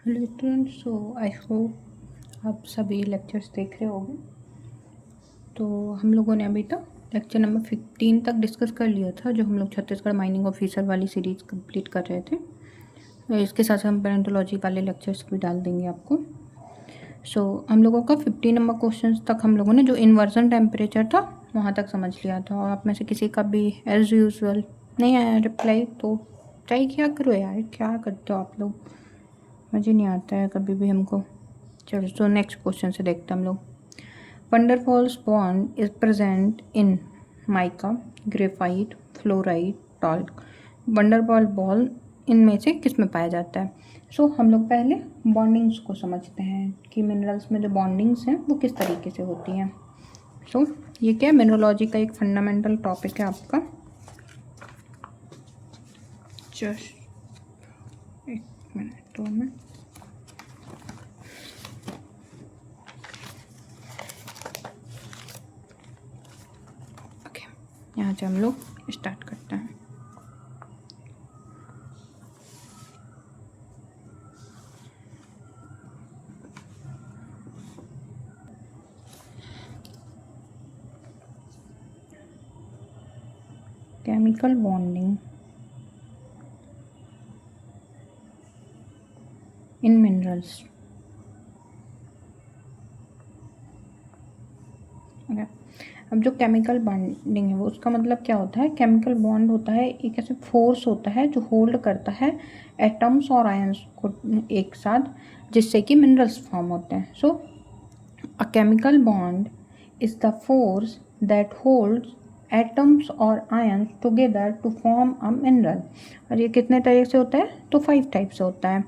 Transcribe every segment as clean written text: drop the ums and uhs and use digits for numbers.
Hello students, so I hope आप सभी lectures देख रहे होंगे। तो हम लोगों ने अभी तक लेक्चर नंबर 15 तक डिस्कस कर लिया था, जो हम लोग छत्तीसगढ़ माइनिंग ऑफिसर वाली सीरीज़ कंप्लीट कर रहे थे। तो इसके साथ हम पेरेंटोलॉजी वाले लेक्चर्स भी डाल देंगे आपको। हम लोगों का 15 नंबर क्वेश्चन तक हम लोगों ने जो इन्वर्जन टेम्परेचर था वहाँ तक समझ लिया था। और आप में से किसी का भी एज यूजल नहीं आया रिप्लाई, तो ट्राई किया करो यार, क्या करते हो आप लोग, मुझे नहीं आता है कभी भी हमको। चलो, तो नेक्स्ट क्वेश्चन से देखते हैं हम लोग। Van der Waals bond is present in mica, graphite, fluoride, talc. Van der Waals बॉल इनमें से किस में पाया जाता है? हम लोग पहले बॉन्डिंग्स को समझते हैं कि मिनरल्स में जो बॉन्डिंग्स हैं वो किस तरीके से होती हैं। ये क्या, मिनरोलॉजी का एक फंडामेंटल टॉपिक है आपका। जस्ट एक मिनट तो मैं यहाँ से हम लोग स्टार्ट करते हैं। Chemical bonding in minerals. Okay, अब जो केमिकल बॉन्डिंग है वो उसका मतलब क्या होता है? केमिकल बॉन्ड होता है एक ऐसे फोर्स होता है जो होल्ड करता है एटम्स और आयंस को एक साथ, जिससे कि मिनरल्स फॉर्म होते हैं। A chemical bond is the force that holds atoms or ions together to form a mineral. और ये कितने तरीके से होता है? तो 5 टाइप से होता है।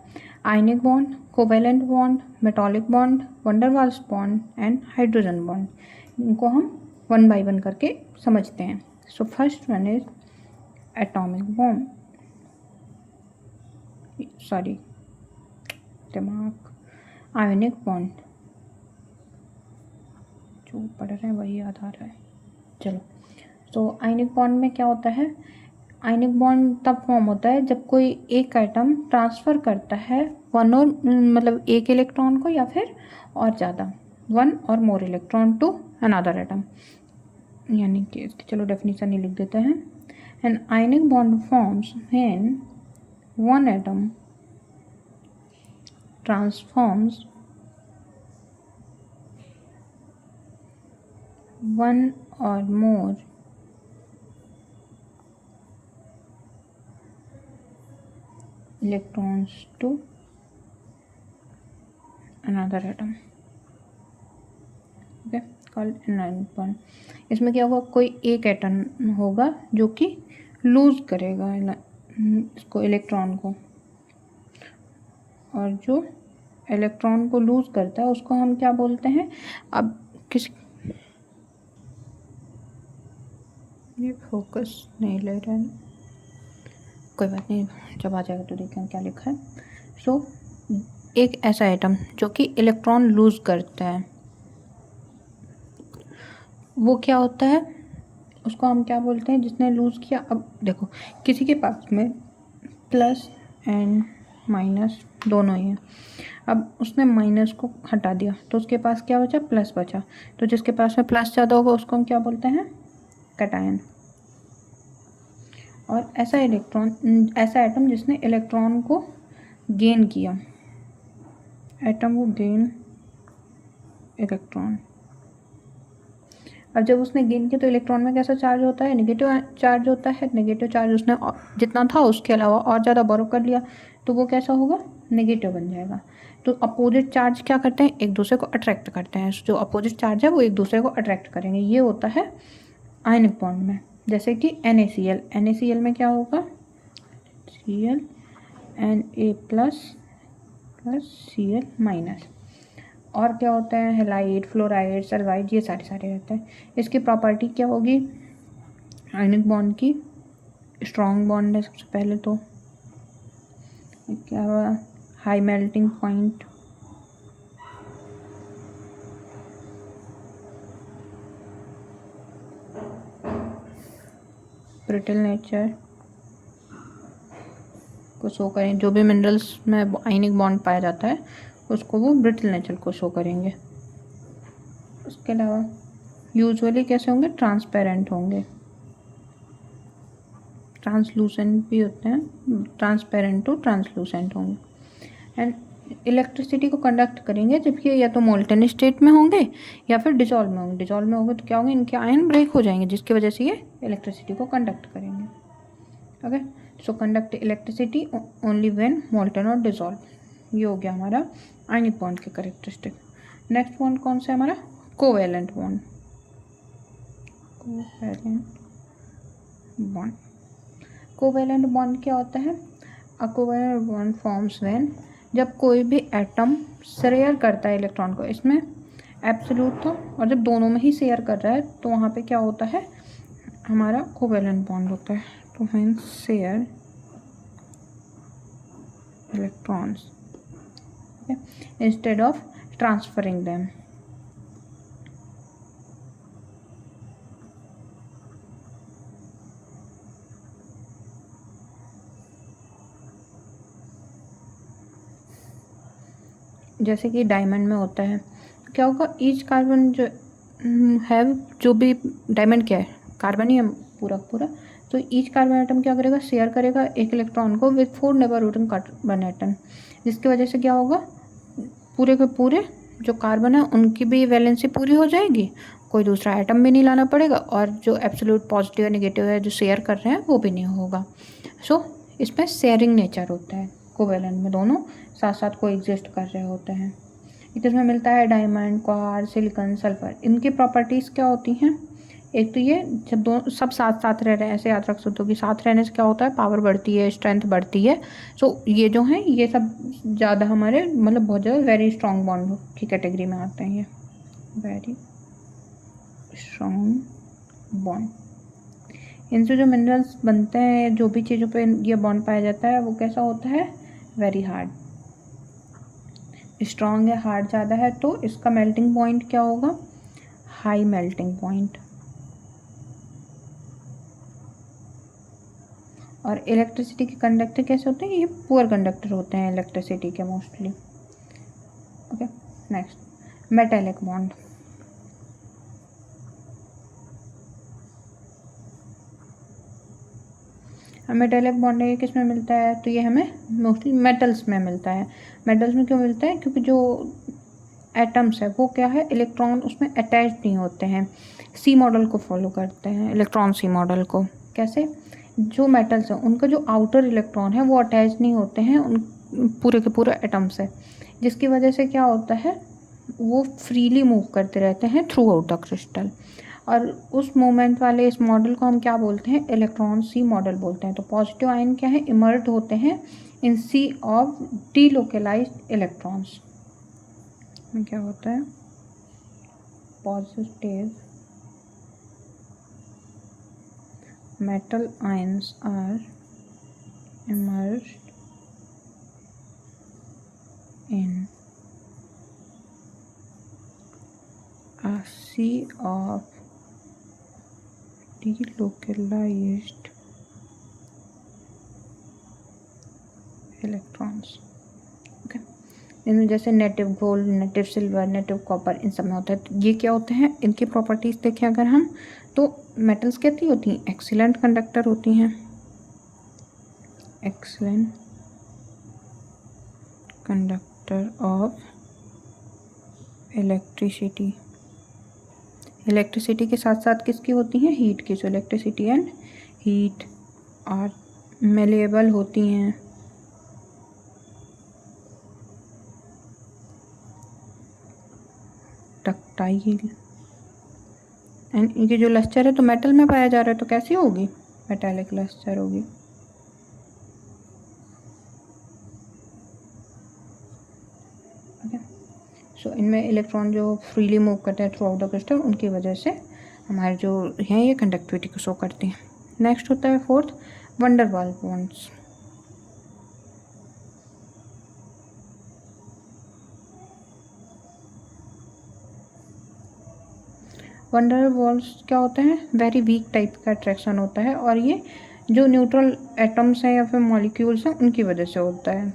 Ionic bond, covalent bond, metallic bond, Van der Waals bond and hydrogen bond. इनको हम वन बाय वन करके समझते हैं। First one is atomic bomb, sorry दिमाग, आयनिक बॉन्ड, जो पढ़ रहे हैं वही याद आ रहा है। चलो, आयनिक बॉन्ड में क्या होता है? आयनिक बॉन्ड तब फॉर्म होता है जब कोई एक एटम ट्रांसफ़र करता है वन और मतलब एक इलेक्ट्रॉन को या फिर और ज़्यादा, one or more electron to another atom. यानी कि चलो डेफिनेशन ही लिख देते हैं। An ionic bond forms when one atom transforms one or more electrons to another atom। Okay, called an ionic bond. इसमें क्या होगा? कोई एक एटम होगा जो कि लूज करेगा इसको, इलेक्ट्रॉन को, और जो इलेक्ट्रॉन को लूज करता है उसको हम क्या बोलते हैं? अब किस, ये फोकस नहीं ले रहा है, कोई बात नहीं, जब आ जाएगा तो देखें क्या लिखा है। एक ऐसा एटम जो कि इलेक्ट्रॉन लूज करता है वो क्या होता है? उसको हम क्या बोलते हैं? जिसने लूज़ किया। अब देखो, किसी के पास में प्लस एंड माइनस दोनों ही हैं। अब उसने माइनस को हटा दिया तो उसके पास क्या बचा? प्लस बचा। तो जिसके पास में प्लस ज़्यादा होगा उसको हम क्या बोलते हैं? कैटायन। और ऐसा एटम जिसने इलेक्ट्रॉन को गेन किया, एटम वो गेन इलेक्ट्रॉन। अब जब उसने गेन किया तो इलेक्ट्रॉन में कैसा चार्ज होता है? नेगेटिव चार्ज होता है। नेगेटिव चार्ज उसने जितना था उसके अलावा और ज़्यादा बोरो कर लिया तो वो कैसा होगा? नेगेटिव बन जाएगा। तो अपोजिट चार्ज क्या करते हैं? एक दूसरे को अट्रैक्ट करते हैं। जो अपोजिट चार्ज है वो एक दूसरे को अट्रैक्ट करेंगे। ये होता है आयनिक बॉन्ड में। जैसे कि NaCl, NaCl में क्या होगा? Cl Na plus Cl minus. और क्या होता है? हेलाइड, फ्लोराइड, सल्फाइड, ये सारे रहते हैं। इसकी प्रॉपर्टी क्या होगी आयनिक बॉन्ड की? स्ट्रॉन्ग बॉन्ड है सबसे पहले तो। क्या हुआ? High melting point, brittle nature, को शो करें, जो भी मिनरल्स में आयनिक बॉन्ड पाया जाता है उसको वो ब्रिटल नेचर को शो करेंगे। उसके अलावा यूजुअली कैसे होंगे, ट्रांसपेरेंट होंगे, ट्रांसलूसेंट भी होते हैं, ट्रांसपेरेंट टू ट्रांसलूसेंट होंगे। एंड इलेक्ट्रिसिटी को कंडक्ट करेंगे जबकि या तो मोल्टन स्टेट में होंगे या फिर डिजॉल्व में होंगे। डिजॉल्व में होंगे तो क्या होंगे, इनके आयन ब्रेक हो जाएंगे जिसकी वजह से ये इलेक्ट्रिसिटी को कंडक्ट करेंगे। Okay, so conduct electricity only when molten और डिजॉल्व। ये हो गया हमारा आयनिक बॉन्ड के कैरेक्टरिस्टिक। नेक्स्ट बॉन्ड कौन सा है हमारा, covalent bond. Covalent bond, covalent bond क्या होता है, अ कोवेलेंट बॉन्ड फॉर्म्स व्हेन, जब कोई भी एटम शेयर करता है इलेक्ट्रॉन को, इसमें एब्सोल्यूट था और जब दोनों में ही शेयर कर रहा है तो वहाँ पे क्या होता है, हमारा कोवेलेंट बॉन्ड होता है। तो when share electrons instead of transferring them. जैसे कि डायमंड में होता है, क्या होगा, ईच कार्बन जो है, जो भी डायमंड क्या है, कार्बन ही है पूरा पूरा, तो ईच कार्बन एटम क्या करेगा, शेयर करेगा एक इलेक्ट्रॉन को विथ 4 नेबरहुड कार्बन एटम, जिसकी वजह से क्या होगा, पूरे के पूरे जो कार्बन है उनकी भी वैलेंसी पूरी हो जाएगी, कोई दूसरा एटम भी नहीं लाना पड़ेगा, और जो एब्सोल्यूट पॉजिटिव या नेगेटिव है जो शेयर कर रहे हैं वो भी नहीं होगा। सो इसमें शेयरिंग नेचर होता है, कोवेलेंट में दोनों साथ साथ को एग्जिस्ट कर रहे होते हैं। इसमें मिलता है डायमंड, क्वार्ट्ज, सिलिकॉन, सल्फर। इनकी प्रॉपर्टीज़ क्या होती हैं, एक तो ये जब दोनों सब साथ साथ रह रहे हैं, ऐसे याद रख सकते हो कि साथ रहने से क्या होता है, पावर बढ़ती है, स्ट्रेंथ बढ़ती है। सो ये जो हैं ये सब ज़्यादा हमारे मतलब बहुत ज़्यादा वेरी स्ट्रॉन्ग बॉन्ड की कैटेगरी में आते हैं, ये वेरी स्ट्रॉन्ग बॉन्ड। इनसे जो मिनरल्स बनते हैं, जो भी चीज़ों पे ये बॉन्ड पाया जाता है वो कैसा होता है, वेरी हार्ड। स्ट्रॉन्ग है, हार्ड ज़्यादा है, तो इसका मेल्टिंग पॉइंट क्या होगा, हाई मेल्टिंग पॉइंट। और इलेक्ट्रिसिटी के कंडक्टर कैसे होते हैं, ये पुअर कंडक्टर होते हैं इलेक्ट्रिसिटी के mostly. Okay, next metallic bond. Metallic bond ये किस में मिलता है, तो ये हमें मोस्टली मेटल्स में मिलता है। मेटल्स में क्यों मिलता है, क्योंकि जो एटम्स है वो क्या है, इलेक्ट्रॉन उसमें अटैच नहीं होते हैं, सी मॉडल को फॉलो करते हैं, इलेक्ट्रॉन सी मॉडल को। कैसे, जो मेटल्स हैं उनका जो आउटर इलेक्ट्रॉन है वो अटैच नहीं होते हैं उन पूरे के पूरे एटम से, जिसकी वजह से क्या होता है, वो फ्रीली मूव करते रहते हैं थ्रू आउट द क्रिस्टल। और उस मूवमेंट वाले इस मॉडल को हम क्या बोलते हैं, इलेक्ट्रॉन सी मॉडल बोलते हैं। तो पॉजिटिव आयन क्या है, इमर्ज होते हैं इन सी ऑफ डीलोकलाइज्ड इलेक्ट्रॉन्स में। क्या होता है, positive metal ions are immersed in a sea of delocalized electrons। Okay, इनमें जैसे native gold, native silver, native copper, इन सब में होता है। तो ये क्या होते हैं, इनकी प्रॉपर्टीज़ देखें अगर हम, तो मेटल्स कैसी होती हैं, एक्सीलेंट कंडक्टर होती हैं, excellent conductor of electricity. Electricity के साथ साथ किसकी होती हैं, हीट की। So electricity and heat are malleable होती हैं, डक्टाइल। एंड इनकी जो लस्टर है तो मेटल में पाया जा रहा है, तो कैसी होगी, मेटालिक लस्टर होगी। ओके, सो इनमें इलेक्ट्रॉन जो फ्रीली मूव करते हैं थ्रू आउट द क्रिस्टल, उनकी वजह से हमारे जो हैं ये कंडक्टिविटी को शो करती हैं। नेक्स्ट होता है फोर्थ, वंडर वाल बॉन्ड्स। वंडर वॉल्स क्या होते हैं, वेरी वीक टाइप का अट्रैक्शन होता है, और ये जो न्यूट्रल एटम्स हैं या फिर मॉलिक्यूल्स हैं उनकी वजह से होता है।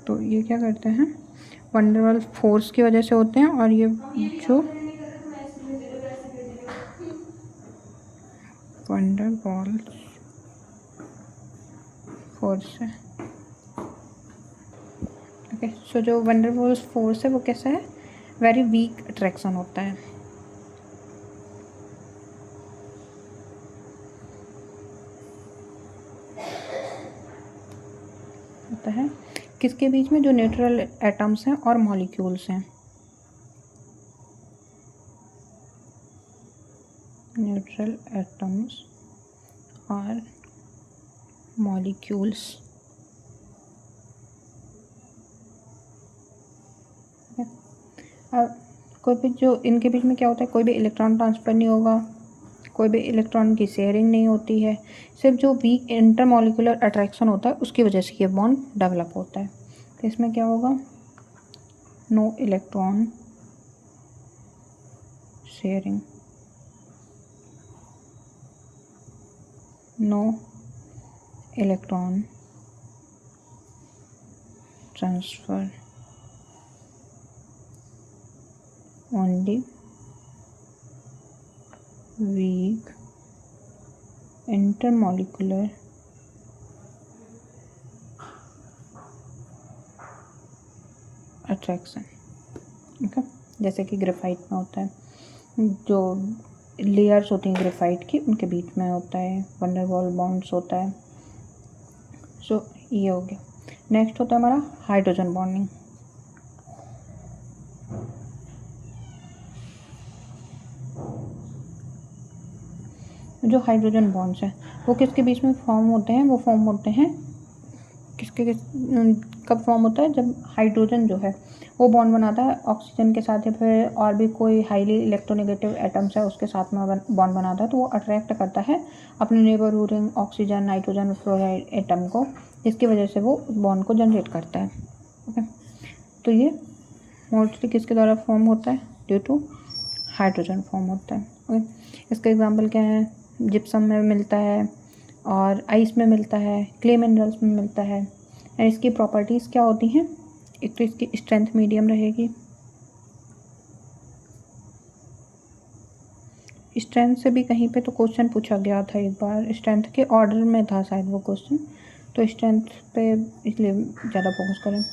तो ये क्या करते हैं, वंडरवॉल फोर्स की वजह से होते हैं, और ये जो वंडरवॉल फोर्स है, ओके, सो जो वंडरवॉल फोर्स है वो कैसा है, वेरी वीक अट्रैक्शन होता है। होता है किसके बीच में, जो न्यूट्रल एटम्स हैं और मॉलिक्यूल्स हैं, न्यूट्रल एटम्स और मॉलिक्यूल्स। अब कोई भी जो इनके बीच में क्या होता है, कोई भी इलेक्ट्रॉन ट्रांसफ़र नहीं होगा, कोई भी इलेक्ट्रॉन की शेयरिंग नहीं होती है, सिर्फ जो वीक इंटरमॉलिक्यूलर अट्रैक्शन होता है उसकी वजह से ये बॉन्ड डेवलप होता है। तो इसमें क्या होगा, no electron sharing, no electron transfer, only weak intermolecular attraction, okay. जैसे कि ग्रेफाइट में होता है, जो लेयर्स होती हैं ग्रेफाइट की उनके बीच में होता है वंडरवॉल बॉन्ड्स होता है। सो ये हो गया। नेक्स्ट होता है हमारा हाइड्रोजन बॉन्डिंग। जो हाइड्रोजन बॉन्ड्स हैं वो किसके बीच में फॉर्म होते हैं, वो फॉर्म होते हैं कब फॉर्म होता है, जब हाइड्रोजन जो है वो बॉन्ड बनाता है ऑक्सीजन के साथ या फिर और भी कोई हाईली इलेक्ट्रोनेगेटिव एटम्स है उसके साथ में बॉन्ड बनाता है, तो वो अट्रैक्ट करता है अपने neighbourhood ring oxygen nitrogen fluoride atom को, जिसकी वजह से वो बॉन्ड को जनरेट करता है। ओके, तो ये मोस्टली किसके द्वारा फॉर्म होता है, ड्यू टू हाइड्रोजन फॉर्म होता है। ओके, इसका एग्जाम्पल क्या है, जिप्सम में मिलता है और आइस में मिलता है, क्ले मिनरल्स में मिलता है। एंड इसकी प्रॉपर्टीज़ क्या होती हैं, एक तो इसकी स्ट्रेंथ मीडियम रहेगी, स्ट्रेंथ से भी कहीं पे तो क्वेश्चन पूछा गया था एक बार, स्ट्रेंथ के ऑर्डर में था शायद वो क्वेश्चन, तो स्ट्रेंथ पे इसलिए ज़्यादा फोकस करें।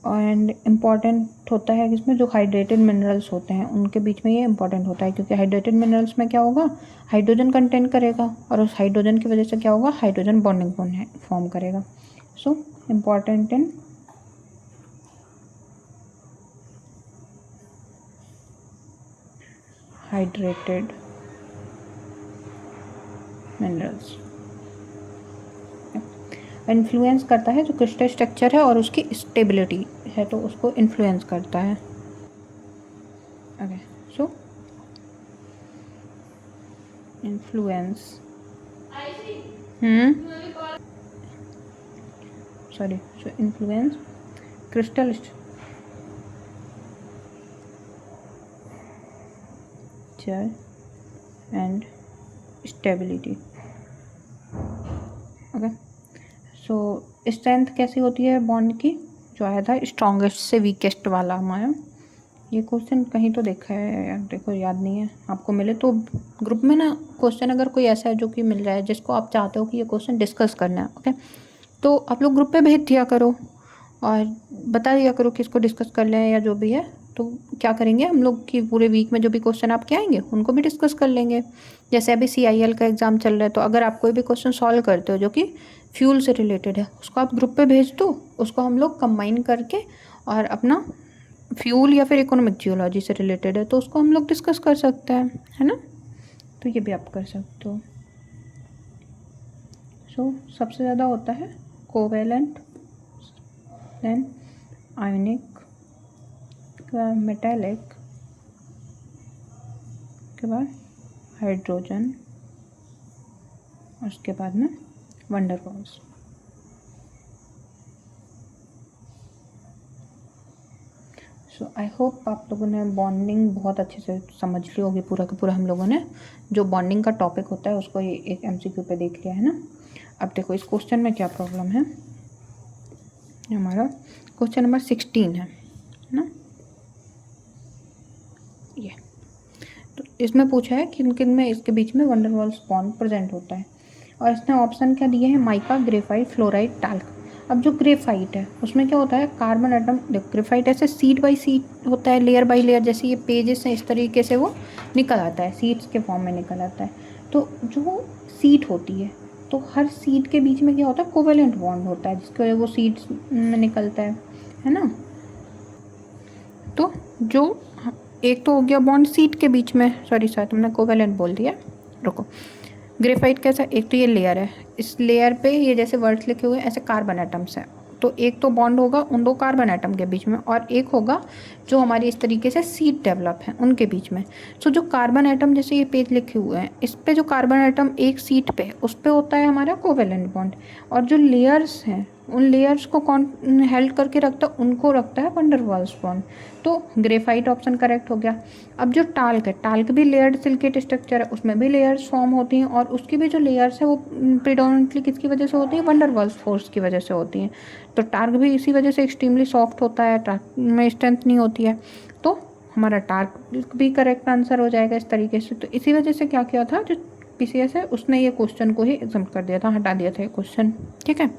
एंड इम्पॉर्टेंट होता है इसमें जो हाइड्रेटेड मिनरल्स होते हैं उनके बीच में ये इंपॉर्टेंट होता है, क्योंकि हाइड्रेटेड मिनरल्स में क्या होगा, हाइड्रोजन कंटेन करेगा और उस हाइड्रोजन की वजह से क्या होगा, हाइड्रोजन बॉन्डिंग फॉर्म करेगा। So important in hydrated minerals. Influence करता है जो क्रिस्टल स्ट्रक्चर है और उसकी स्टेबिलिटी है, तो उसको इन्फ्लुएंस करता है। Okay, so influence so influence crystal structure and stability. Okay, so strength कैसी होती है बॉन्ड की, जो आया था स्ट्रॉन्गेस्ट से वीकेस्ट वाला हमारा, ये क्वेश्चन कहीं तो देखा है यार, देखो याद नहीं है, आपको मिले तो ग्रुप में ना क्वेश्चन अगर कोई ऐसा है जो कि मिल रहा है जिसको आप चाहते हो कि ये क्वेश्चन डिस्कस करना है, ओके, तो आप लोग ग्रुप पे भेज दिया करो और बता दिया करो कि इसको डिस्कस कर लें या जो भी है। तो क्या करेंगे हम लोग कि पूरे वीक में जो भी क्वेश्चन आपके आएंगे उनको भी डिस्कस कर लेंगे। जैसे अभी CIL का एग्ज़ाम चल रहा है, तो अगर आप कोई भी क्वेश्चन सॉल्व करते हो जो कि फ्यूल से रिलेटेड है, उसको आप ग्रुप पे भेज दो, उसको हम लोग कंबाइन करके और अपना फ्यूल या फिर इकोनॉमिक जियोलॉजी से रिलेटेड है तो उसको हम लोग डिस्कस कर सकते हैं, है ना। तो ये भी आप कर सकते हो। सो सबसे ज़्यादा होता है कोवेलेंट, देन आयोनिक, मेटालिक, के बाद हाइड्रोजन, और उसके बाद में वंडरवॉल्स। सो आई होप आप लोगों ने बॉन्डिंग बहुत अच्छे से समझ ली होगी। पूरा का पूरा हम लोगों ने जो बॉन्डिंग का टॉपिक होता है उसको ये एक MCQ पे देख लिया है ना। अब देखो इस क्वेश्चन में क्या प्रॉब्लम है। हमारा क्वेश्चन नंबर 16 है ना ये। तो इसमें पूछा है किन किन में इसके बीच में वंडर वाल्स बॉन्ड प्रेजेंट होता है, और इसने ऑप्शन क्या दिए हैं, माइका, ग्रेफाइट, फ्लोराइड, टाल्क। अब जो ग्रेफाइट है उसमें क्या होता है, कार्बन एटम। देखो ग्रेफाइट ऐसे सीट बाई सीट होता है, लेयर बाई लेयर, जैसे ये पेजेस हैं इस तरीके से वो निकल आता है, सीट्स के फॉर्म में निकल आता है। तो जो सीट होती है तो हर सीट के बीच में क्या होता है, कोवेलेंट बॉन्ड होता है, जिसकी वजह वो सीट्स में निकलता है ना। तो जो एक तो हो गया बॉन्ड सीट के बीच में, सॉरी सर तुमने कोवेलेंट बोल दिया, रुको। ग्रेफाइट कैसा, एक तो ये लेयर है, इस लेयर पे ये जैसे वर्ड्स लिखे हुए हैं ऐसे कार्बन एटम्स हैं, तो एक तो बॉन्ड होगा उन दो कार्बन एटम के बीच में, और एक होगा जो हमारी इस तरीके से सीट डेवलप है उनके बीच में। सो जो कार्बन एटम, जैसे ये पेज लिखे हुए हैं इस पे जो कार्बन एटम एक सीट पे उस पे होता है हमारा कोवेलेंट बॉन्ड, और जो लेयर्स हैं उन लेयर्स को कौन हेल्ड करके रखता है, उनको रखता है वंडर वाल्स बॉन्ड। तो ग्रेफाइट ऑप्शन करेक्ट हो गया। अब जो टाल्क है, टाल्क भी लेयर्ड सिलिकेट स्ट्रक्चर है, उसमें भी लेयर्स फॉर्म होती हैं, और उसकी भी जो लेयर्स है वो प्रिडोमिनेंटली किसकी वजह से होती है, वंडर वाल्स फोर्स की वजह से होती हैं। तो टार्क भी इसी वजह से एक्सट्रीमली सॉफ्ट होता है, टार्क में स्ट्रेंथ नहीं होती है, तो हमारा टार्क भी करेक्ट आंसर हो जाएगा इस तरीके से। तो इसी वजह से क्या किया था, जो PCS है उसने ये क्वेश्चन को ही एग्जाम कर दिया था, हटा दिया था ये क्वेश्चन, ठीक है।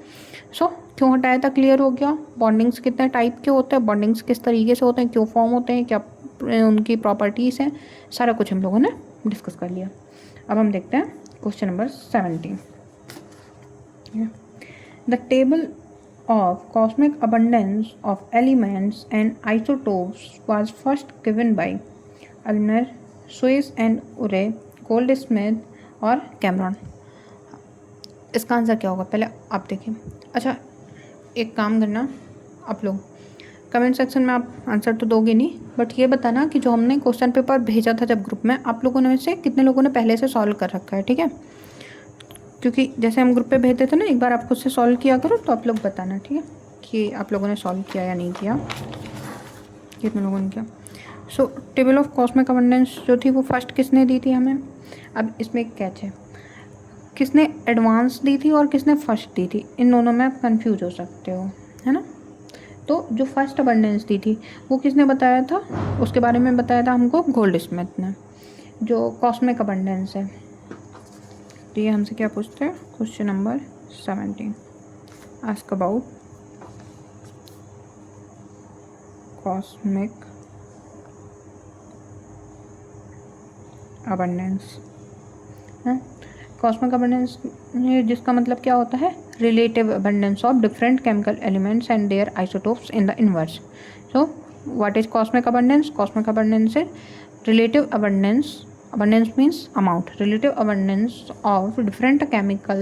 सो क्यों हटाया था, क्लियर हो गया। बॉन्डिंग्स कितने टाइप के होते हैं, बॉन्डिंग्स किस तरीके से होते हैं, क्यों फॉर्म होते हैं, क्या उनकी प्रॉपर्टीज़ हैं, सारा कुछ हम लोगों ने डिस्कस कर लिया। अब हम देखते हैं question number 17। The table of cosmic abundance of elements and isotopes was first given by Almer, Suez and Urey, Goldsmith और कैमरॉन। इसका आंसर क्या होगा पहले आप देखिए। अच्छा एक काम करना, आप लोग कमेंट सेक्शन में आप आंसर तो दोगे नहीं, बट ये बताना कि जो हमने क्वेश्चन पेपर भेजा था जब ग्रुप में, आप लोगों ने से कितने लोगों ने पहले से सॉल्व कर रखा है, ठीक है। क्योंकि जैसे हम ग्रुप पे भेजते थे ना, एक बार आप खुद से सॉल्व किया करो, तो आप लोग बताना, ठीक है, कि आप लोगों ने सॉल्व किया या नहीं किया, कितने लोगों ने किया। सो टेबल ऑफ कॉस्मिक अबंडेंस जो थी वो फर्स्ट किसने दी थी हमें। अब इसमें एक कैच है, किसने एडवांस दी थी और किसने फर्स्ट दी थी, इन दोनों में आप कंफ्यूज हो सकते हो, है ना। तो जो फर्स्ट अबंडेंस दी थी वो किसने बताया था, उसके बारे में बताया था हमको गोल्डस्मिथ ने। जो कॉस्मिक अबंडेंस है, तो ये हमसे क्या पूछते हैं, question number 17, ask about cosmic abundance. Cosmic abundance जिसका मतलब क्या होता है, relative abundance of different chemical elements and their isotopes in the inverse. So what is cosmic abundance, cosmic abundance is relative abundance, abundance means amount, relative abundance of different chemical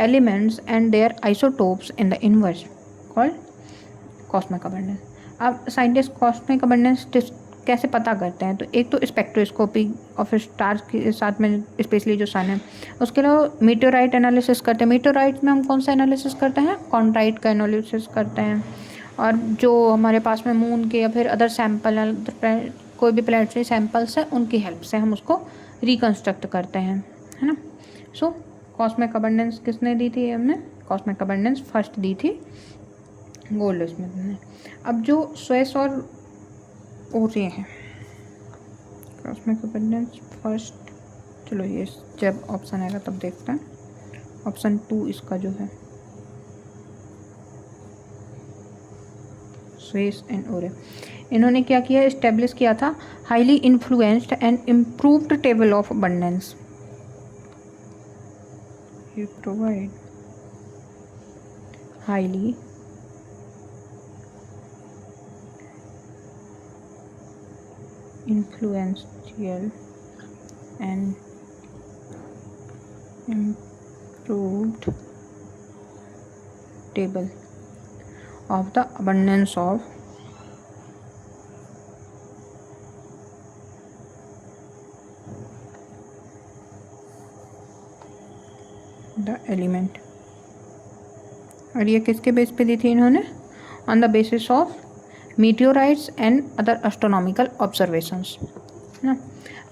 elements and their isotopes in the inverse called cosmic abundance। अब scientist cosmic abundance कैसे पता करते हैं, तो एक तो spectroscopy और फिर स्टार्स के साथ में स्पेशली जो सन है, उसके अलावा मीटेओराइट एनालिसिस करते हैं। मीटेओराइट में हम कौन सा एनालिसिस करते हैं, कॉन्ड्राइट का एनालिसिस करते हैं। और जो हमारे पास में मून के या फिर अदर सैंपल, कोई भी प्लैनेटरी सैंपल्स है, उनकी हेल्प से हम उसको रिकन्स्ट्रक्ट करते हैं, है ना। सो कॉस्मिक अबंडेंस किसने दी थी, हमने कॉस्मिक अबंडेंस फर्स्ट दी थी गोल्डस्मिथ ने। अब जो स्वेस और ओरे हैं, कॉस्मिक अबंडेंस फर्स्ट, चलो ये जब ऑप्शन आएगा तब देखते हैं। ऑप्शन 2 इसका जो है, स्वेस एंड ओरे, इन्होंने क्या किया, इस्टेब्लिश किया था highly influenced and improved table of abundance. You provide highly influential and improved table of the abundance of the element. और ये किसके बेस पे दी थी इन्होंने, on the basis of meteorites and other astronomical observations, है ना।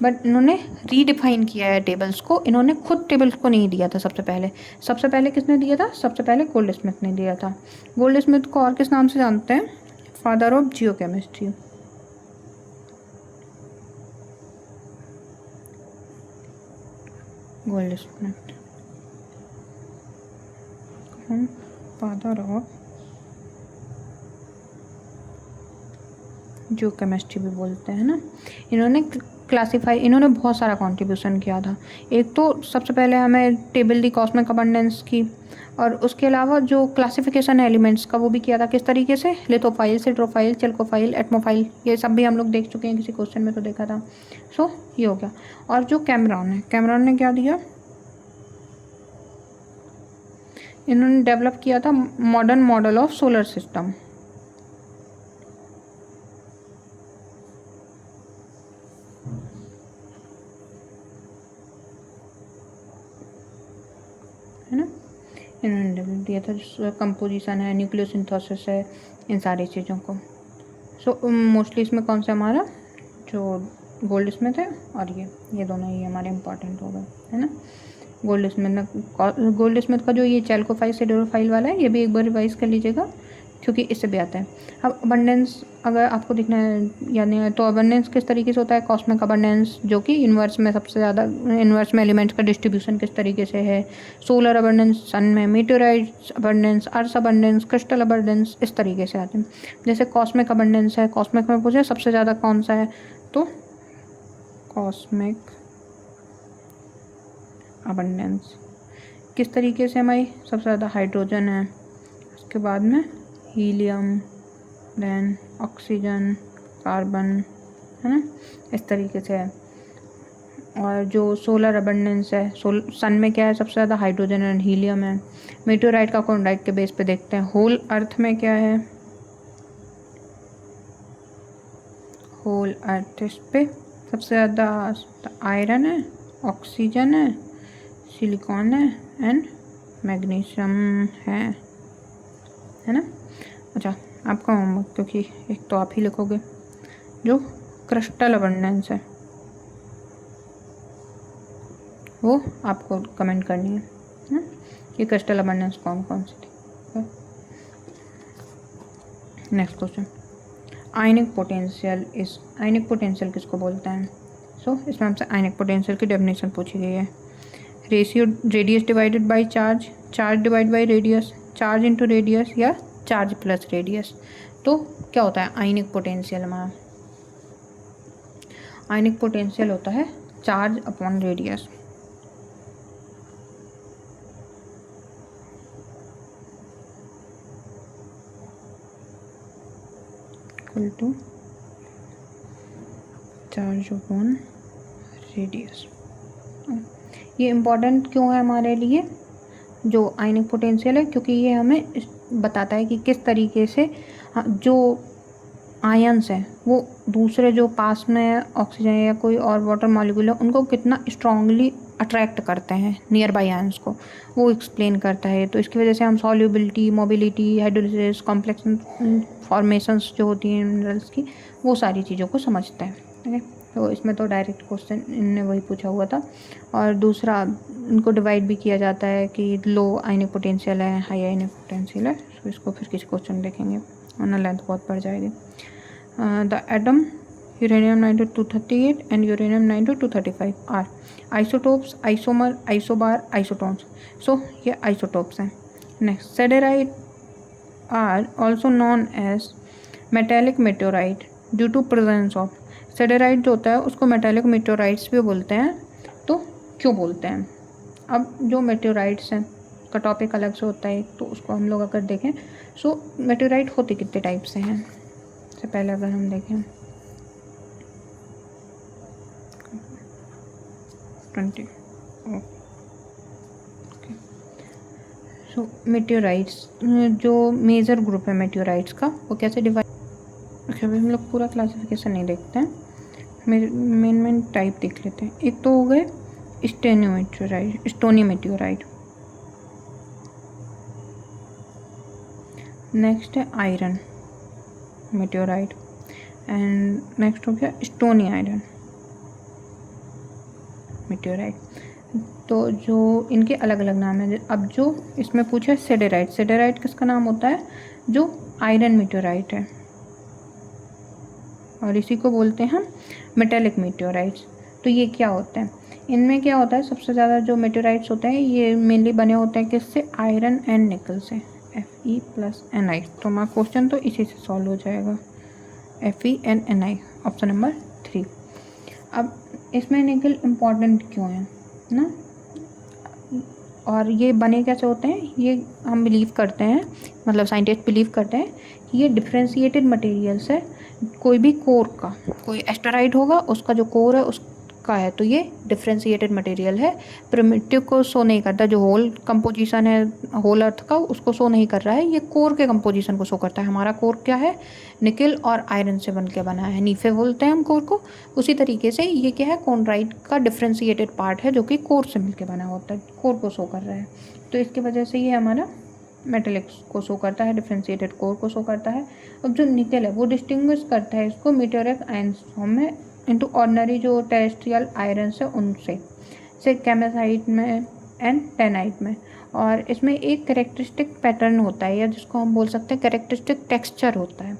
बट इन्होंने redefine किया है टेबल्स को, इन्होंने खुद टेबल्स को नहीं दिया था सबसे पहले किसने दिया था? सबसे पहले गोल्ड स्मिथ ने दिया था। गोल्ड स्मिथ को और किस नाम से जानते हैं? Father of geochemistry. Gold Smith हम फादर ऑफ जियोकेमिस्ट्री भी बोलते हैं ना। इन्होंने बहुत सारा कंट्रीब्यूशन किया था। एक तो सबसे पहले हमें टेबल दी कॉस्मिक अबंडेंस की, और उसके अलावा जो क्लासिफिकेशन एलिमेंट्स का वो भी किया था। किस तरीके से? लिथोफाइल, सिट्रोफाइल, चेल्कोफाइल, एटमोफाइल, ये सब भी हम लोग देख चुके हैं, किसी क्वेश्चन में तो देखा था। सो ये हो गया। और जो कैमरॉन ने क्या दिया? इन्होंने डेवलप किया था modern model of solar system. है ना, इन्होंने डेवलप दिया था जो कंपोजिशन है, न्यूक्लियोसिंथेसिस है, इन सारी चीज़ों को। सो मोस्टली इसमें कौन सा हमारा जो गोल्ड स्मिथ है और ये दोनों ही हमारे इम्पॉर्टेंट हो गए, है ना। गोल्ड स्मिथ का जो ये चेल्कोफाइल सिडोरोफाइल वाला है, ये भी एक बार रिवाइज कर लीजिएगा, क्योंकि इससे भी आता है। अब अबंडेंस अगर आपको दिखना है या नहीं है, तो अबंडेंस किस तरीके से होता है? कॉस्मिक अबंडेंस, जो कि इन्वर्स में सबसे ज़्यादा, इन्वर्स में एलिमेंट्स का डिस्ट्रीब्यूशन किस तरीके से है। सोलर अबंडेंस सन में, मीटेओराइट्स अबंडेंस, अर्थ अबंडेंस, क्रिस्टल अबंडेंस, इस तरीके से आते हैं। जैसे कॉस्मिक अबंडेंस है, कॉस्मिक में पूछे सबसे ज़्यादा कौन सा है, तो कॉस्मिक अबंडेंस किस तरीके से हमारी सबसे ज़्यादा हाइड्रोजन है, उसके बाद में हीलियम, देन ऑक्सीजन, कार्बन, है ना, इस तरीके से है। और जो सोलर अबंडेंस है, सन में क्या है? सबसे ज़्यादा हाइड्रोजन एंड हीलियम है। मेटेओराइट का कॉन्डाइट के बेस पे देखते हैं। होल अर्थ में क्या है? होल अर्थ इस पे सबसे ज़्यादा आयरन है, ऑक्सीजन है, सिलिकॉन है एंड मैग्नीशियम है ना। अच्छा, आपका होमवर्क, क्योंकि एक तो आप ही लिखोगे, जो क्रिस्टल अबंडेंस है वो आपको कमेंट करनी है ना, कि क्रिस्टल अबंडेंस कौन कौन सी थी। नेक्स्ट क्वेश्चन, आयनिक पोटेंशियल किसको बोलते हैं? सो इसमें हमसे आयनिक पोटेंशियल की डेफिनेशन पूछी गई है। Ratio radius divided by charge, charge divide by radius, charge into radius, या चार्ज प्लस रेडियस। तो क्या होता है आयनिक पोटेंशियल? हमारा आयनिक पोटेंशियल होता है charge upon radius. Equal to charge upon radius. ये इम्पॉर्टेंट क्यों है हमारे लिए, जो आयनिक पोटेंशियल है? क्योंकि ये हमें बताता है कि किस तरीके से जो आयंस हैं वो दूसरे जो पास में ऑक्सीजन या कोई और वाटर मॉलिक्यूल है उनको कितना स्ट्रांगली अट्रैक्ट करते हैं नियर बाई आयंस को, वो एक्सप्लेन करता है। तो इसकी वजह से हम solubility, mobility, hydrolysis, complex formations जो होती हैं मिनरल्स की, वो सारी चीज़ों को समझता है। ठीक है, तो इसमें तो डायरेक्ट क्वेश्चन इनने वही पूछा हुआ था। और दूसरा, इनको डिवाइड भी किया जाता है कि लो आयनिक पोटेंशियल है, हाई आयनिक पोटेंशियल है। तो इसको फिर किसी क्वेश्चन देखेंगे, वरना लेंथ बहुत बढ़ जाएगी। The atom uranium-238 and uranium-235 are isotopes, isomer, isobar, isotones. So ये आइसोटोप्स हैं। Next, siderite are also known as metallic meteorite due to presence of. Siderite जो होता है उसको मेटेलिक मेटेओराइट्स भी बोलते हैं। तो क्यों बोलते हैं? अब जो मेटेओराइट्स हैं का टॉपिक अलग से होता है, तो उसको हम लोग अगर देखें, सो मेटेओराइट होते कितने टाइप से हैं? सबसे पहले अगर हम देखें 20। ओके, सो मेटेओराइट्स जो मेजर ग्रुप है मेटेओराइट्स का, वो कैसे डिवाइड? अच्छा, अभी हम लोग पूरा क्लासिफिकेशन नहीं देखते हैं, मेन टाइप देख लेते हैं। एक तो हो गए स्टोनी मेटेओराइट, नेक्स्ट है आयरन, मेटेओराइट। एंड नेक्स्ट हो गया स्टोनी आयरन मेटेओराइट। तो जो इनके अलग अलग नाम है। अब जो इसमें पूछा है सिडेराइट, सिडेराइट किसका नाम होता है? जो आयरन मेटेओराइट है, और इसी को बोलते हैं हम मेटेलिक मेटेओराइट्स। तो ये क्या होता है? इनमें क्या होता है, सबसे ज़्यादा जो मेटेओराइट्स होते हैं ये मेनली बने होते हैं किससे? आयरन एंड निकल से, Fe+Ni। तो हमारा क्वेश्चन तो इसी से सॉल्व हो जाएगा, Fe and Ni, option number 3। अब इसमें निकल इम्पॉर्टेंट क्यों है ना, और ये बने कैसे होते हैं, ये हम बिलीव करते हैं, मतलब साइंटिस्ट बिलीव करते हैं कि ये डिफ्रेंशिएटेड मटेरियल्स है। कोई भी कोर का, कोई एस्टेरॉइड होगा उसका जो कोर है उसका है, तो ये डिफ्रेंशिएटेड मटेरियल है। प्रिमिटिव को शो नहीं करता, जो होल कंपोजिशन है होल अर्थ का उसको शो नहीं कर रहा है, ये कोर के कंपोजिशन को शो करता है। हमारा कोर क्या है? निकल और आयरन से बन के बना है, नीफे बोलते हैं हम कोर को। उसी तरीके से ये क्या है? कॉन्ड्राइट का डिफ्रेंशिएटेड पार्ट है जो कि कोर से मिलके बना होता है, कोर को शो कर रहा है। तो इसकी वजह से ये हमारा मेटेलिक्स को शो करता है, डिफ्रेंशिएटेड कोर को शो करता है। अब जो निकल है वो डिस्टिंग्विश करता है इसको मेटेरिक आयंस फॉर्म में इनटू ऑर्डिनरी जो टेरेस्ट्रियल आयरन है उनसे, से कैमेसाइट में एंड टेनाइट में। और इसमें एक कैरेक्टरिस्टिक पैटर्न होता है, या जिसको हम बोल सकते हैं कैरेक्टरिस्टिक टेक्सचर होता है।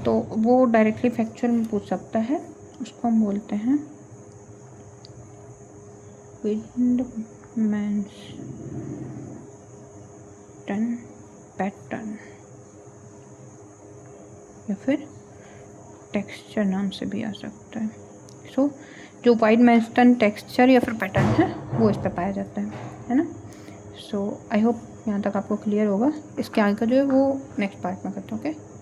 तो वो डायरेक्टली फैक्चुअल में पूछ सकता है, उसको हम बोलते हैं विंडमैन्स पैटर्न, या फिर टेक्सचर नाम से भी आ सकता है। सो जो वाइडमैन्स्टन टेक्सचर या फिर पैटर्न है वो इस पर पाया जाता है ना। सो आई होप यहाँ तक आपको क्लियर होगा। इसके आगे का जो है वो नेक्स्ट पार्ट में करते हैं। ओके।